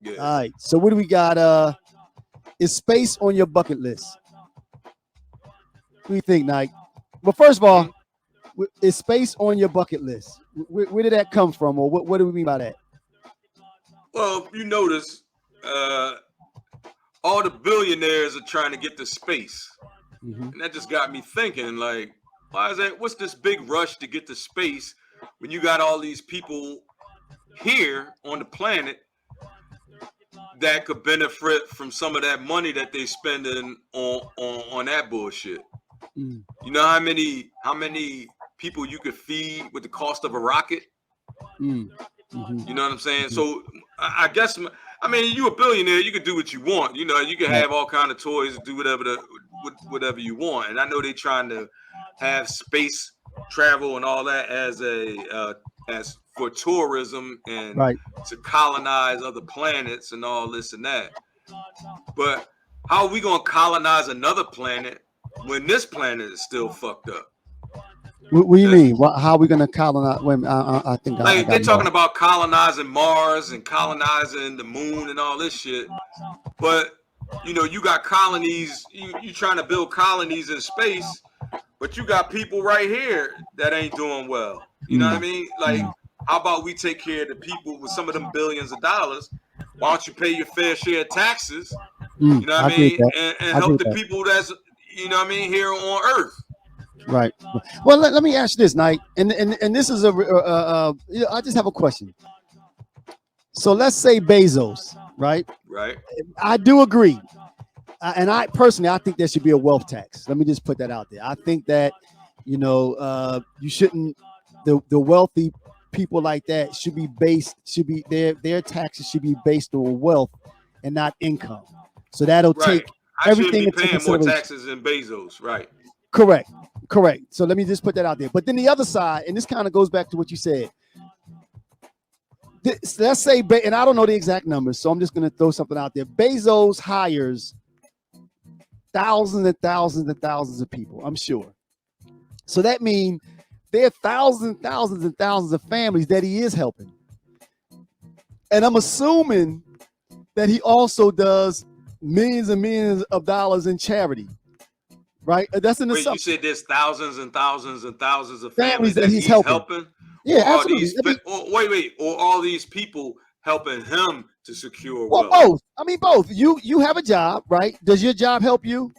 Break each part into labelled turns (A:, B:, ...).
A: Yeah.
B: All right. So what do we got? Is space on your bucket list? What do you think, Nike? Well, first of
A: Hmm?
B: all, is space on your bucket list? Where did that come from, or what do we mean by that?
A: Well, you notice, uh, all the billionaires are trying to get to space,
B: Mm-hmm.
A: and that just got me thinking. Like, why is that? What's this big rush to get to space when you got all these people here on the planet that could benefit from some of that money that they spending on that bullshit?
B: Mm.
A: You know how many people you could feed with the cost of a rocket?
B: Mm. Mm-hmm.
A: You know what I'm saying?
B: Mm-hmm.
A: So I guess, I mean, you a billionaire, you could do what you want. You know, you can
B: Right.
A: have all kind of toys, do whatever you want. And I know they trying to have space travel and all that as as for tourism and
B: Right.
A: to colonize other planets and all this and that. But how are we gonna colonize another planet when this planet is still fucked up?
B: What do you
A: That's
B: mean? How are we gonna colonize? Wait, I think I
A: like they're
B: got
A: talking
B: lost.
A: about colonizing Mars and colonizing the moon and all this shit. But you got colonies. You trying to build colonies in space, but you got people right here that ain't doing well. You know what I
B: Mm.
A: mean? Like,
B: Mm.
A: how about we take care of the people with some of them billions of dollars? Why don't you pay your fair share of taxes?
B: Mm.
A: You know what
B: I
A: I
B: agree with
A: mean?
B: that.
A: And
B: I agree
A: help
B: with
A: the
B: that.
A: people that's what I mean here on Earth.
B: Right. Well, let me ask you this, Knight, and this is I just have a question. So let's say Bezos, right?
A: Right?
B: I do agree, and I personally, I think there should be a wealth tax. Let me just put that out there. I think that you shouldn't the wealthy people like that should be their taxes should be based on wealth and not income. So that'll
A: Right.
B: take
A: I shouldn't
B: everything
A: be
B: into
A: paying more
B: consideration.
A: taxes than Bezos. Right.
B: Correct. Correct. So let me just put that out there. But then the other side, and this kind of goes back to what you said. Let's say, and I don't know the exact numbers, so I'm just going to throw something out there. Bezos hires thousands and thousands and thousands of people, I'm sure. So that means there are thousands, thousands, and thousands of families that he is helping. And I'm assuming that he also does millions and millions of dollars in charity, right? That's an
A: Wait, you
B: assumption.
A: said there's thousands and thousands and thousands of
B: Families
A: families
B: that
A: that
B: he's
A: he's
B: helping.
A: helping,
B: Yeah,
A: or are
B: absolutely.
A: these? Or wait, or all these people helping him to secure
B: Well,
A: wealth?
B: both. I mean, both. You have a job, right? Does your job help you?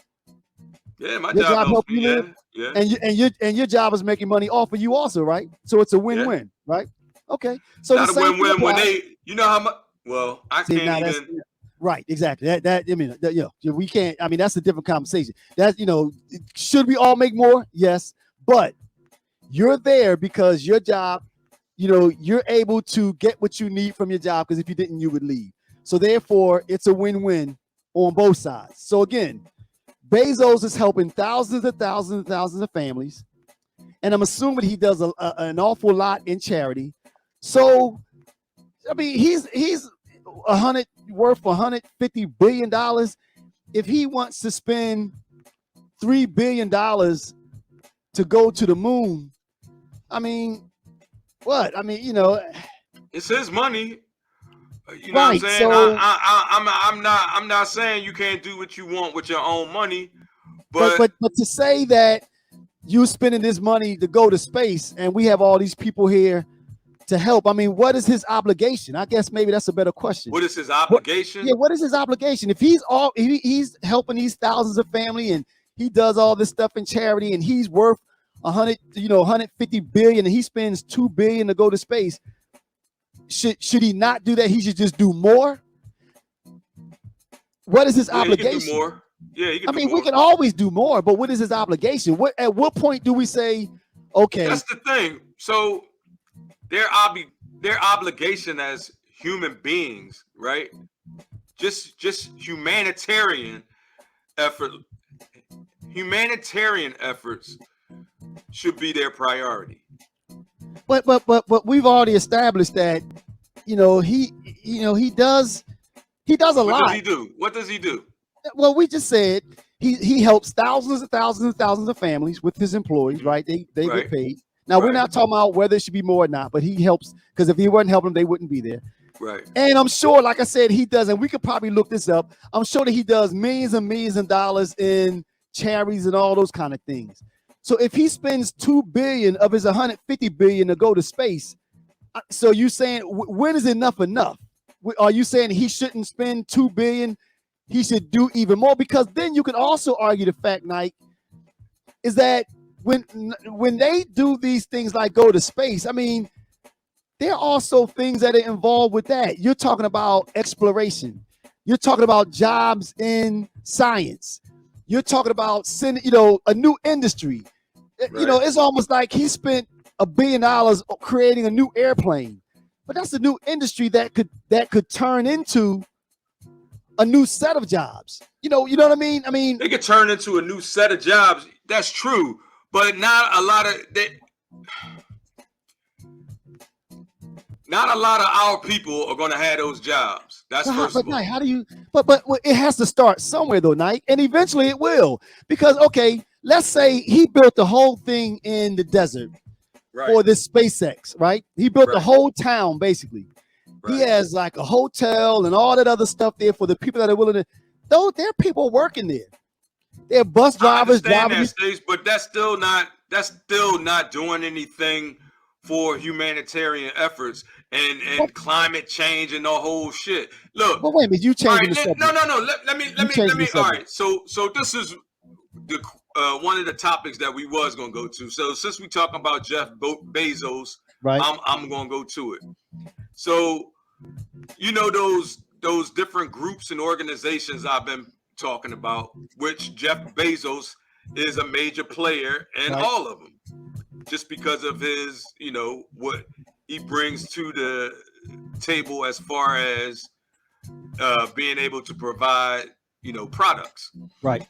A: Yeah, my
B: Your
A: job
B: job
A: helps
B: help
A: me.
B: you live,
A: Yeah, yeah,
B: and your job is making money off of you also, right? So it's a
A: yeah.
B: win-win, right? Okay.
A: It's
B: So the
A: not a
B: same thing
A: win-win when
B: applies.
A: you know how much. Well, I
B: See,
A: can't
B: now that's
A: even.
B: right, exactly. That I mean, we can't. I mean, that's a different conversation. That's should we all make more? Yes, but you're there because your job, you're able to get what you need from your job. Because if you didn't, you would leave. So therefore, it's a win-win on both sides. So again, Bezos is helping thousands and thousands and thousands of families, and I'm assuming he does an awful lot in charity. So I mean, he's worth $150 billion. If he wants to spend $3 billion to go to the moon, I mean, what? I mean,
A: It's his money. You know what I'm
B: right?
A: saying?
B: So,
A: I'm not saying you can't do what you want with your own money,
B: but
A: but
B: but but to say that you spending this money to go to space, and we have all these people here to help. I mean, what is his obligation? I guess maybe that's a better question.
A: what is his
B: What? Yeah,
A: obligation?
B: what is his obligation? If he's helping these thousands of family, and he does all this stuff in charity, and he's worth 150 billion, and he spends 2 billion to go to space. Should he not do that? He should just do more. What is his
A: Yeah, he can do
B: obligation?
A: more. Yeah, he can
B: I
A: do
B: mean, we
A: more.
B: can always do more, but what is his obligation? At what point do we say, okay,
A: That's the thing. So their obligation as human beings, right? Just effort humanitarian efforts should be their priority.
B: but we've already established that he does a
A: What does
B: lot.
A: he do? What does he do?
B: Well, we just said he helps thousands and thousands and thousands of families with his employees,
A: Hmm.
B: right? They get
A: Right,
B: paid. Now we're
A: right.
B: not talking about whether it should be more or not, but he helps because if he wasn't helping them, they wouldn't be there.
A: Right.
B: And I'm sure, like I said, he does, and we could probably look this up. I'm sure that he does millions and millions of dollars in charities and all those kind of things. So if he spends $2 billion of his $150 billion to go to space, so you saying when is enough enough? Are you saying he shouldn't spend $2 billion? He should do even more, because then you can also argue the fact, Nike, is that when they do these things like go to space, I mean, there are also things that are involved with that. You're talking about exploration. You're talking about jobs in science. You're talking about sending, a new industry.
A: Right.
B: It's almost like he spent $1 billion creating a new airplane, but that's a new industry that could turn into a new set of jobs. You know what I mean? I mean,
A: they could turn into a new set of jobs. That's true, but not a lot of our people are going to have those jobs. That's first of all.
B: Nike, how do you? But it has to start somewhere though, Nike, and eventually it will. Because okay, let's say he built the whole thing in the desert for this SpaceX, right? He built the whole town basically. He has like a hotel and all that other stuff there for the people that are willing to. Though there are people working there. They're bus drivers driving.
A: But that's still not doing anything for humanitarian efforts and climate change and the whole shit. Look,
B: but wait a minute, you changing the subject.
A: No. Let me. All right, so this is the one of the topics that we was gonna go to. So since we talking about Jeff Bezos,
B: right?
A: I'm gonna go to it. So those different groups and organizations I've been talking about, which Jeff Bezos is a major player in all of them, just because of his, what he brings to the table as far as being able to provide, products.
B: Right.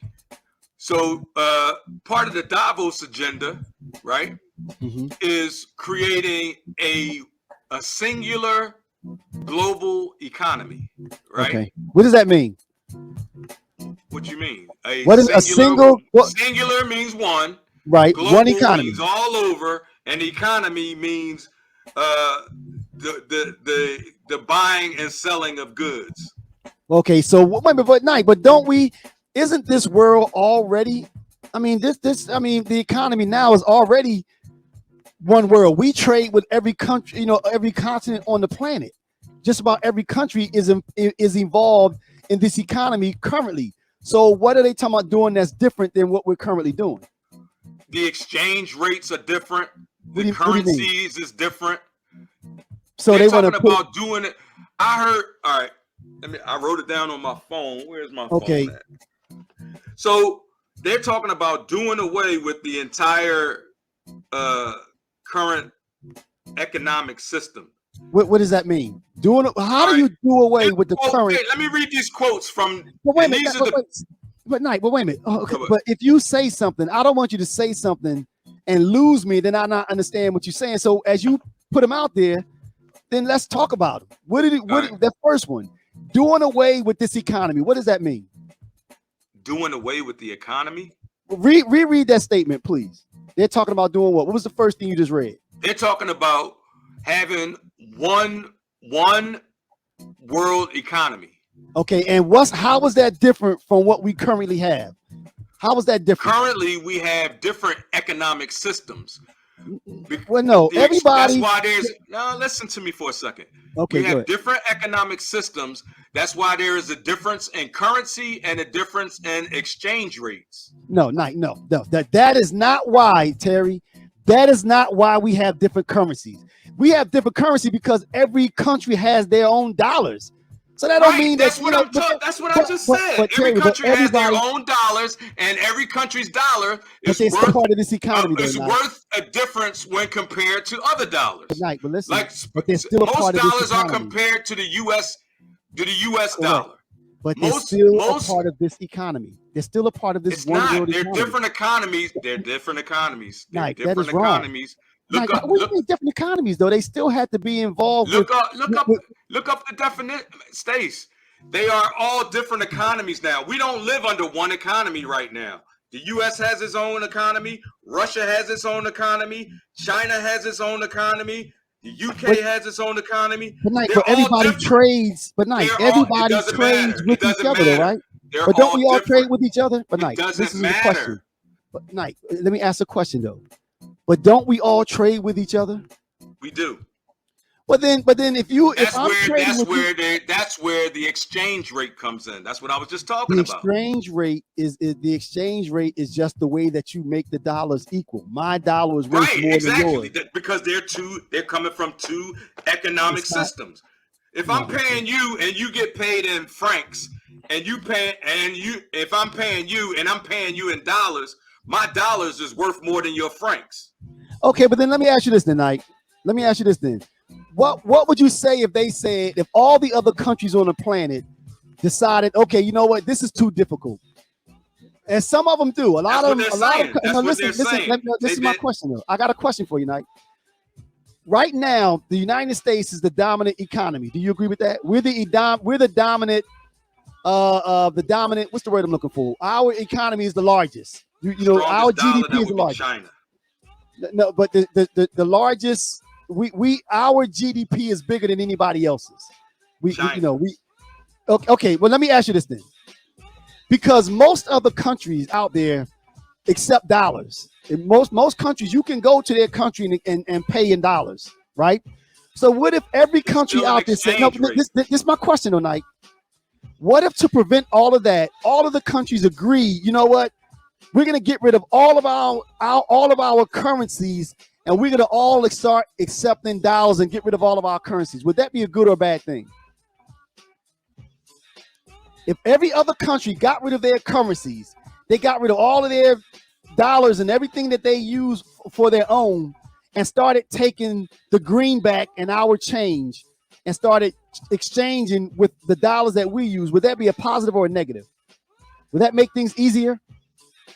A: So part of the Davos agenda, right, is creating a singular global economy, right?
B: Okay. What does that mean?
A: What you mean?
B: What is a single?
A: Singular means one.
B: Right.
A: Global
B: one economy
A: means all over, and economy means the buying and selling of goods.
B: Okay, so wait a minute, but don't we? Isn't this world already? I mean, the economy now is already one world. We trade with every country, every continent on the planet. Just about every country is involved in this economy currently. So what are they talking about doing that's different than what we're currently doing?
A: The exchange rates are different. The currencies is different.
B: So they want to
A: about doing it. I heard. All right. I wrote it down on my phone. Where's my phone at? So they're talking about doing away with the entire current economic system.
B: What does that mean? How do you do away with the current?
A: Okay, let me read these quotes from.
B: But wait a minute. But wait a minute. Oh, okay. But if you say something, I don't want you to say something and lose me. Then I not understand what you're saying. So as you put them out there, then let's talk about them. The first one, doing away with this economy. What does that mean?
A: Doing away with the economy?
B: Reread that statement, please. They're talking about doing what? What was the first thing you just read?
A: They're talking about having one world economy.
B: Okay, and how was that different from what we currently have? How was that different?
A: Currently, we have different economic systems.
B: Well, no, everybody.
A: That's why there's. No, listen to me for a second.
B: Okay,
A: we have different economic systems. That's why there is a difference in currency and a difference in exchange rates.
B: No. That is not why, Terry. That is not why we have different currencies. We have different currency because every country has their own dollars. So that don't mean
A: that's what I just said. Every country has their own dollars, and every country's dollar is worth
B: part of this economy.
A: Worth a difference when compared to other dollars.
B: But listen,
A: but they're still most dollars are compared to the U.S. dollar.
B: But they're still a part of this economy. They're still a part of this.
A: It's not. They're different economies. They're different economies. They're different economies.
B: What do you mean different economies though? They still had to be involved.
A: Look up the definition, Stace. They are all different economies now. We don't live under one economy right now. The U.S. has its own economy. Russia has its own economy. China has its own economy. The UK has its own economy.
B: But Knight,
A: They're
B: but
A: all
B: everybody
A: different.
B: trades. But Knight,
A: It
B: everybody
A: doesn't
B: trades
A: matter.
B: with
A: It
B: each
A: doesn't
B: other, though,
A: matter.
B: right?
A: They're
B: But don't
A: all
B: we all
A: different.
B: trade with each other? But
A: It
B: Knight,
A: doesn't
B: this is
A: matter.
B: a question. But Knight, let me ask a question though. But don't we all trade with each other?
A: We do.
B: But then if I'm trading with you,
A: that's where the exchange rate comes in. That's what I was just talking
B: the
A: about.
B: exchange rate is just the way that you make the dollars equal. My dollar is worth more than yours.
A: Because they're coming from two economic systems. If I'm paying you and you get paid in francs, if I'm paying you and I'm paying you in dollars, my dollars is worth more than your francs.
B: Okay, but then let me ask you this tonight. Let me ask you this then. What would you say if all the other countries on the planet decided, okay, you know what, this is too difficult? And some of them do. This is my question though. I got a question for you, Knight. Right now, the United States is the dominant economy. Do you agree with that? We're the dominant. What's the word I'm looking for? Our economy is the largest. Our GDP is the largest. China. No, but the largest. Our GDP is bigger than anybody else's. Okay. Well, let me ask you this then, because most other countries out there accept dollars. In most countries, you can go to their country and pay in dollars, right? So what if every country out there said, no, this is my question tonight. What if, to prevent all of that, all of the countries agree, you know what? We're going to get rid of all of our currencies, and we're going to all start accepting dollars and get rid of all of our currencies. Would that be a good or bad thing? If every other country got rid of their currencies, they got rid of all of their dollars and everything that they use for their own, and started taking the greenback and our change and started exchanging with the dollars that we use, would that be a positive or a negative? Would that make things easier?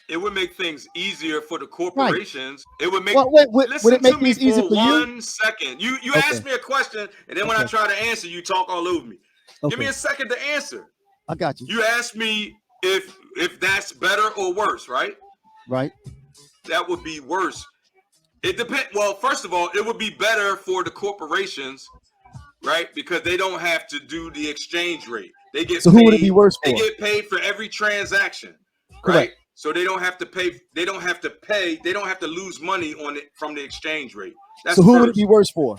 A: It would make things easier for the corporations. Right. It would make.
B: Would it make things easier for you?
A: 1 second. You asked me a question, and then when I try to answer, you talk all over me. Give me a second to answer.
B: I got you.
A: You asked me if that's better or worse, right?
B: Right.
A: That would be worse. It depends. Well, first of all, it would be better for the corporations, right? Because they don't have to do the exchange rate. They get
B: who would it be worse for?
A: They get paid for every transaction,
B: correct?
A: Right? So they don't have to pay. They don't have to lose money on it from the exchange rate. That's
B: so who would it be worse for?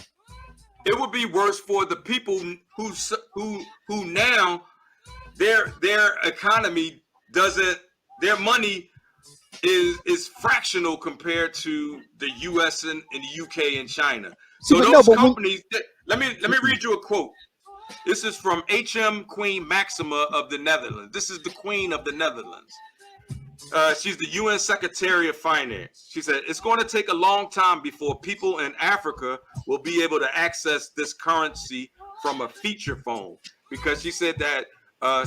A: It would be worse for the people who now their economy doesn't. Their money is fractional compared to the U.S. and the UK and China. So those companies. Let me read you a quote. This is from H.M. Queen Maxima of the Netherlands. This is the Queen of the Netherlands. She's the UN Secretary of Finance. She said, it's going to take a long time before people in Africa will be able to access this currency from a feature phone. Because she said that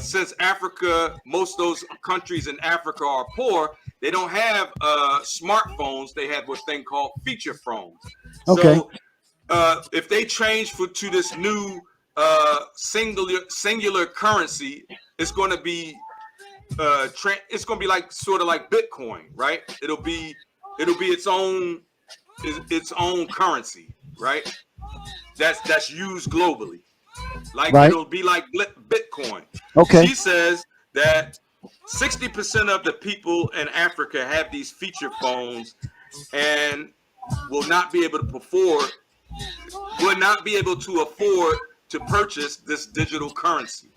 A: since Africa, most of those countries in Africa are poor, they don't have smartphones. They have what's thing called feature phones.
B: Okay.
A: So if they change to this new singular currency, it's going to be like sort of like Bitcoin, right? It'll be its own currency, right? That's used globally. Like right. It'll be like Bitcoin.
B: Okay.
A: She says that 60% of the people in Africa have these feature phones and will not be able to afford to purchase this digital currency.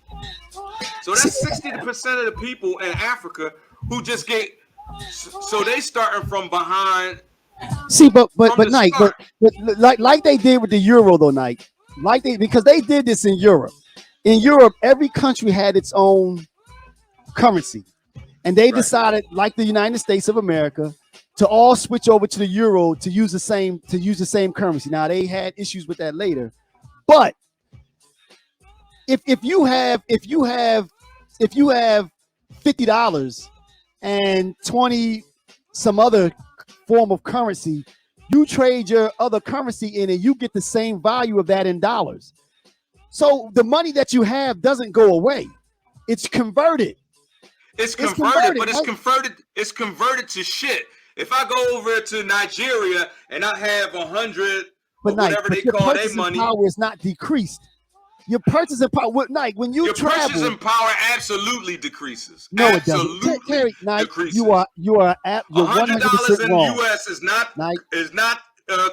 A: So that's 60% of the people in Africa who just get. So they starting from behind.
B: See, but Knight, but like they did with the euro though, Knight. Because they did this in Europe. In Europe, every country had its own currency, and they decided, like the United States of America, to all switch over to the euro to use the same currency. Now they had issues with that later, but if you have $50 and 20 some other form of currency, you trade your other currency in and you get the same value of that in dollars. So the money that you have doesn't go away. It's converted.
A: It's converted, but it's converted to shit. If I go over to Nigeria and I have 100 or whatever they
B: your
A: call their
B: purchasing
A: money.
B: power is not decreased. Your purchasing power, Nike, when you
A: Your
B: travel,
A: purchasing power absolutely decreases.
B: no, it doesn't.
A: Absolutely
B: Terry, Nike,
A: decreases.
B: you're
A: $100
B: 100%
A: in
B: wrong.
A: US is not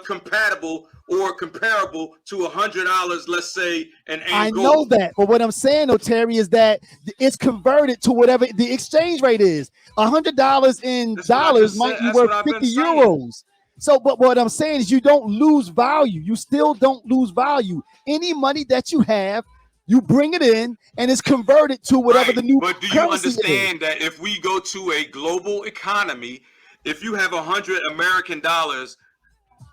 A: compatible or comparable to $100, let's say, in Angola.
B: I know that, but what I'm saying, though, Terry, is that it's converted to whatever the exchange rate is. $100 in dollars might be worth 50 euros. So, but what I'm saying is you don't lose value. You still don't lose value. Any money that you have, you bring it in and it's converted to whatever the new
A: But do you
B: currency
A: understand that if we go to a global economy, if you have 100 American dollars,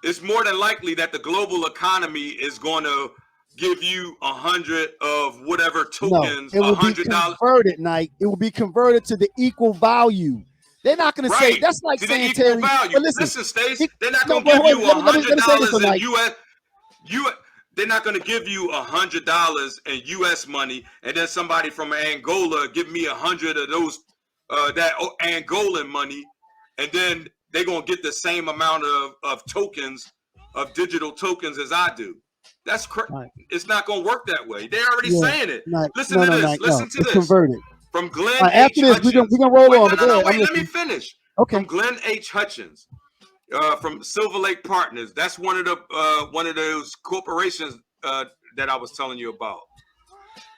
A: it's more than likely that the global economy is going to give you 100 of whatever tokens.
B: No, it will be
A: $100
B: converted, Nike. It will be converted to the equal value. They're not going to say that's like
A: to
B: saying,
A: the equal
B: Terry,
A: value.
B: But listen,
A: Stace, they're not going to give you $100 in US. They're not going to give you $100 in US money, and then somebody from Angola give me 100 of those that Angolan money, and then they're going to get the same amount of tokens, of digital tokens as I do. That's right. It's not going to work that way. They're already saying it. Listen to this. Listen to this.
B: Converted.
A: From Glenn
B: after
A: H.
B: this,
A: Hutchins.
B: we're gonna roll on.
A: Let me finish.
B: Okay.
A: From Glenn H. Hutchins, from Silver Lake Partners. That's one of those corporations that I was telling you about.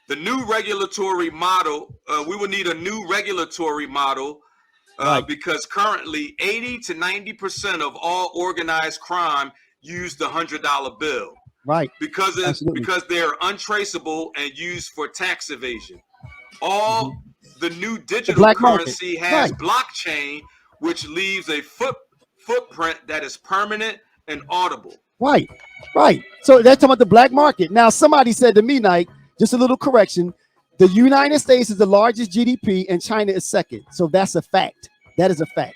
A: The new regulatory model. We will need a new regulatory model because currently 80 to 90% of all organized crime use the $100 bill.
B: Right.
A: Because they're untraceable and used for tax evasion. All the new digital currency has blockchain, which leaves a footprint that is permanent and audible. Right.
B: So that's talking about the black market. Now, somebody said to me, Nike, just a little correction. The United States is the largest GDP and China is second. So that's a fact. That is a fact.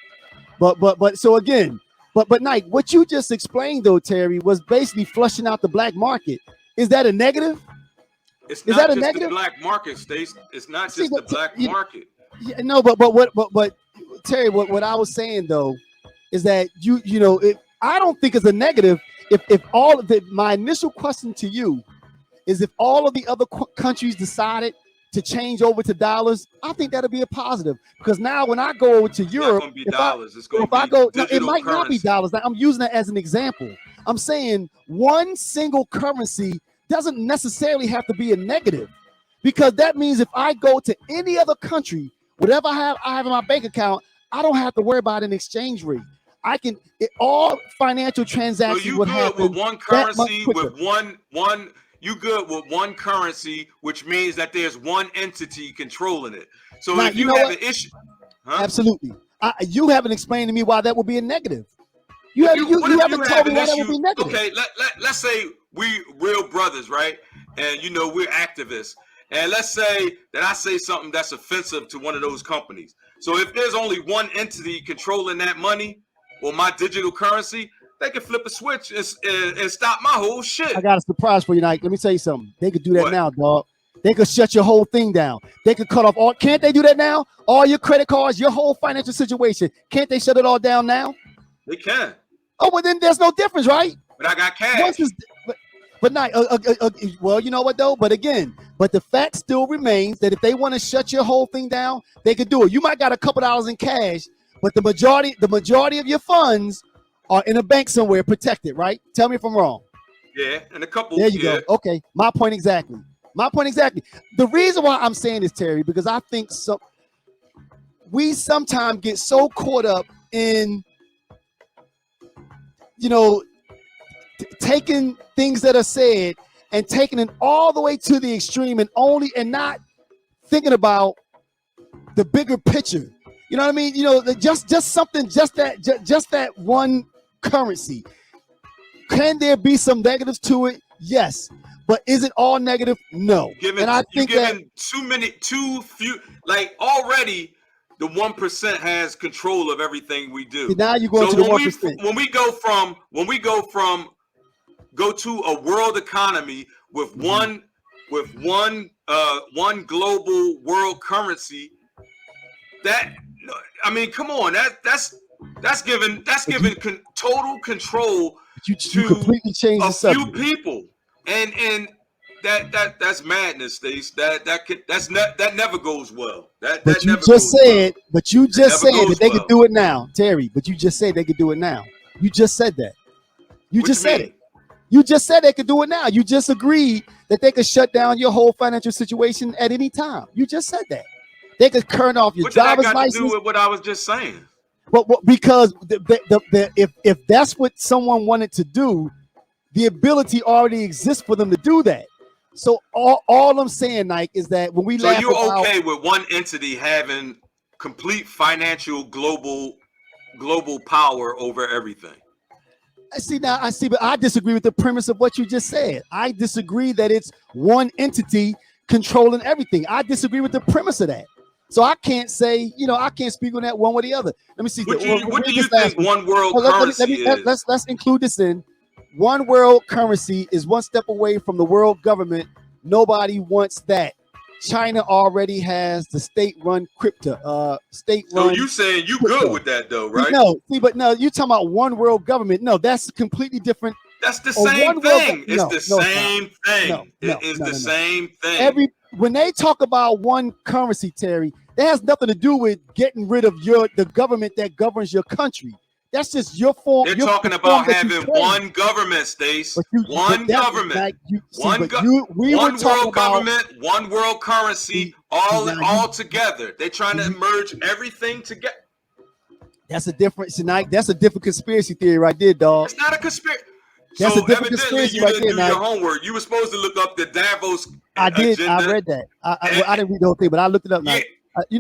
B: But so again, but Nike, what you just explained though, Terry, was basically flushing out the black market. Is that a negative?
A: It's not just the black market, Stace. It's not just the black market.
B: Yeah, no, but Terry, what I was saying though is that I don't think it's a negative if all of my initial question to you is if all of the other countries decided to change over to dollars, I think that'll be a positive because now when I go over to Europe,
A: it
B: might not be dollars. I'm using that as an example. I'm saying one single currency doesn't necessarily have to be a negative because that means if I go to any other country, whatever I have in my bank account, I don't have to worry about an exchange rate. All financial transactions would happen
A: with one currency you good with one currency, which means that there's one entity controlling it. So now, if you have an issue,
B: absolutely, you haven't explained to me why that would be a negative. You haven't told me why that would be negative.
A: Okay, let's say we real brothers, right? And we're activists. And let's say that I say something that's offensive to one of those companies. So if there's only one entity controlling that money or my digital currency, they can flip a switch and stop my whole shit.
B: I got a surprise for you, Nike. Let me tell you something. They could do that now, dog. They could shut your whole thing down. They could cut off all. Can't they do that now? All your credit cards, your whole financial situation. Can't they shut it all down now?
A: They can.
B: Oh, well, then there's no difference, right?
A: But I got cash.
B: But not. Well, you know what though? But again, the fact still remains that if they want to shut your whole thing down, they could do it. You might got a couple dollars in cash, but the majority of your funds are in a bank somewhere protected, right? Tell me if I'm wrong.
A: Yeah, and a couple.
B: There you go. Okay, my point exactly. The reason why I'm saying this, Terry, because I think we sometimes get so caught up in, taking things that are said and taking it all the way to the extreme and not thinking about the bigger picture. You know what I mean? Just that one currency. Can there be some negatives to it? Yes. But is it all negative? No.
A: I think too few. Like already, the 1% has control of everything we do.
B: Now you're going to the 1%.
A: When we go to a world economy with one global world currency. Come on, That's giving total control
B: You
A: to
B: completely changed the
A: a few
B: subject.
A: people, and that's madness, Stace. That never goes well. That
B: But you
A: never
B: just
A: goes
B: said,
A: well.
B: but you just
A: never
B: said that
A: goes
B: they could
A: well.
B: do it now, Terry. But you just said they could do it now. You just said that. You
A: What
B: just
A: you
B: said
A: mean?
B: it. You just said they could do it now. You just agreed that they could shut down your whole financial situation at any time. You just said that. They could turn off your
A: What did that
B: driver's
A: got to
B: license.
A: do with what I was just saying?
B: But because if that's what someone wanted to do, the ability already exists for them to do that. So all I'm saying, Nike, is that when we
A: So
B: laugh
A: you're
B: about,
A: okay with one entity having complete financial global power over everything?
B: I see, but I disagree with the premise of what you just said. I disagree that it's one entity controlling everything. I disagree with the premise of that. So I can't say, I can't speak on that one way or the other. Let me see.
A: What do you think one world
B: Let
A: currency is?
B: let's include this in. One world currency is one step away from the world government. Nobody wants that. China already has the state-run crypto.
A: So you saying you
B: crypto.
A: good with that though, right?
B: But you talking about one world government. No, that's completely different.
A: That's the same thing. It's the same thing. It is the same thing.
B: When they talk about one currency, Terry, that has nothing to do with getting rid of the government that governs your country. That's just your form.
A: They're talking about having one government, Stace. One government. One world government, one world currency, all together. They're trying to merge everything together.
B: That's a different conspiracy theory right there, dog.
A: It's not a conspiracy.
B: That's
A: so
B: a different
A: evidently
B: conspiracy
A: you
B: right
A: didn't
B: there,
A: do your homework. You were supposed to look up the Davos
B: I did.
A: agenda.
B: I read that. I didn't read the whole thing, but I looked it up.
A: Yeah.
B: We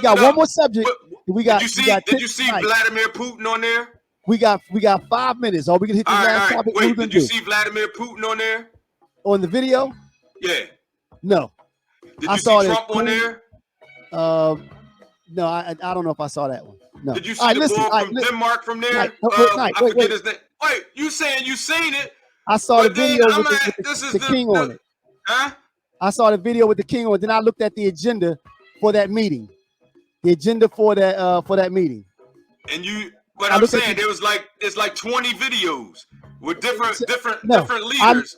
B: got one more subject.
A: Did you see Vladimir Putin on there?
B: We got 5 minutes. Are we gonna hit the last topic?
A: Wait, did you see Vladimir Putin on there?
B: On the video?
A: Yeah.
B: No.
A: Did you see Trump on there?
B: No, I don't know if I saw that one. No.
A: Did you see the boy from Denmark from there? I forget his name. Wait, you saying you seen it?
B: I saw the video with the king on it.
A: Huh?
B: I saw the video with the king on it. Then I looked at the agenda for that meeting. The agenda for that meeting.
A: And but I'm saying there was it's like 20 videos with different leaders.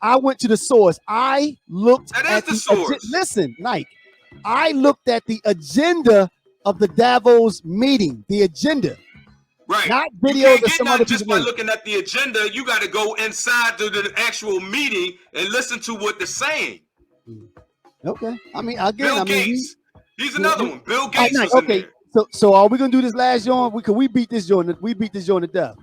B: I went to the source. I looked at the source. Listen, Nike. I looked at the agenda of the Davos meeting. The agenda.
A: Right.
B: Not videos of some other
A: just by looking at the agenda, you got to go inside to the actual meeting and listen to what they're saying.
B: Okay.
A: Bill Gates. He's another one. Bill Gates was in there.
B: So are we gonna do this last joint? We beat this joint. We beat this joint to death.